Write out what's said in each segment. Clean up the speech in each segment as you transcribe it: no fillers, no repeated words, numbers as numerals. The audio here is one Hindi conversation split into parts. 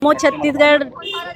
मो छत्तीसगढ़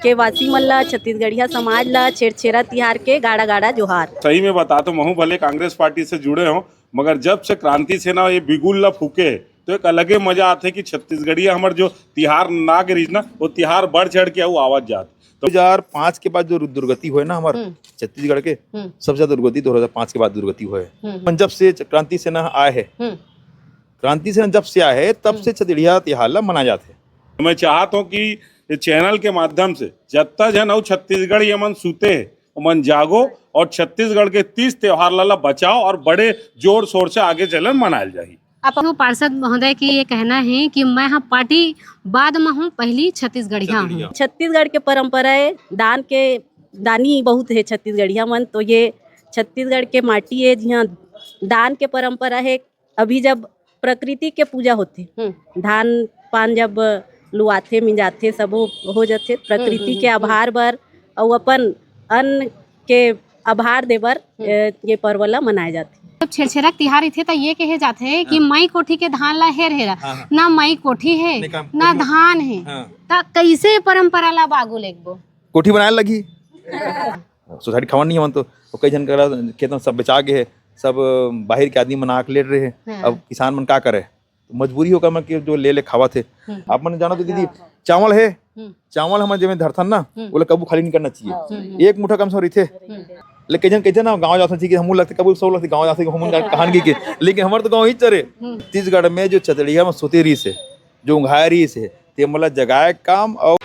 के वासी मन ला, छत्तीसगढ़िया समाज ला छेरछेरा तिहार के गाड़ा गाड़ा जोहार। सही में बता तो महू भले कांग्रेस पार्टी से जुड़े हो, मगर जब से क्रांति सेना ये बिगुल ला फूके तो एक अलग ही मजा आते कि छत्तीसगढ़िया हमार जो तिहार ना गिरीज ना वो तिहार बढ़ चढ़ के वो आवाज जात। 2005 के बाद जो दुर्गति हुए ना हमारे छत्तीसगढ़ के सबसे ज्यादा दुर्गति 2005 के बाद दुर्गति हुए है। जब से क्रांति सेना आए है, क्रांति सेना जब से आए है तब से छत्तीसगढ़िया तिहार ला मना जाते हैं। मैं चाहता हूँ कि ये चैनल के माध्यम से जितना जन और छत्तीसगढ़ ये मन सूते है मन जागो और छत्तीसगढ़ के 30 त्योहार ला बचाओ और बड़े जोर शोर से आगे चलन मनायल जाही। आप पार्षद महोदय की ये कहना है कि मैं यहाँ पार्टी बाद में हूँ, पहली छत्तीसगढ़िया हूँ। छत्तीसगढ़ के परंपरा है, दान के दानी बहुत है छत्तीसगढ़िया मन, तो ये छत्तीसगढ़ के माटी है जहाँ दान के परंपरा है। अभी जब प्रकृति के पूजा होती, धान पान जब लुआथे मिंजाथे सब हो जाते प्रकृति के आभार बर और अपन अन्न के आभार देबर ये पर्व ला मनाए जाते। जब छेरछेरा तिहार थे तो ये कहे जाते हैं कि मई कोठी के धान ला हेर हेरा, ना मई कोठी है ना धान है, तो कैसे परंपरा ला बागु लेगबो कोठी बनाए लगी सोसाइटी खबर नहीं है तो कई जन करा खेत में सब बेचा गए है, सब बाहर के आदमी मना के ले रहे हैं। अब किसान मन का करे, तो मजबूरी होकर मन के जो ले खावा थे। आप मन जानो तो दीदी चावल है, चावल हमारे जब धरथन ना बोले कबू खाली नहीं करना चाहिए, एक मुठा कम से थे। लेकिन कहते ना गाँव जाते ठीक है, हम लगते कबूल सब लगते गाँव जाते हम कहानी के, लेकिन हमारे तो गाँव ही चरे। छत्तीसगढ़ में जो छतड़िया में सोती रही से जो उंघाया रही से ते मतलब जगाए काम और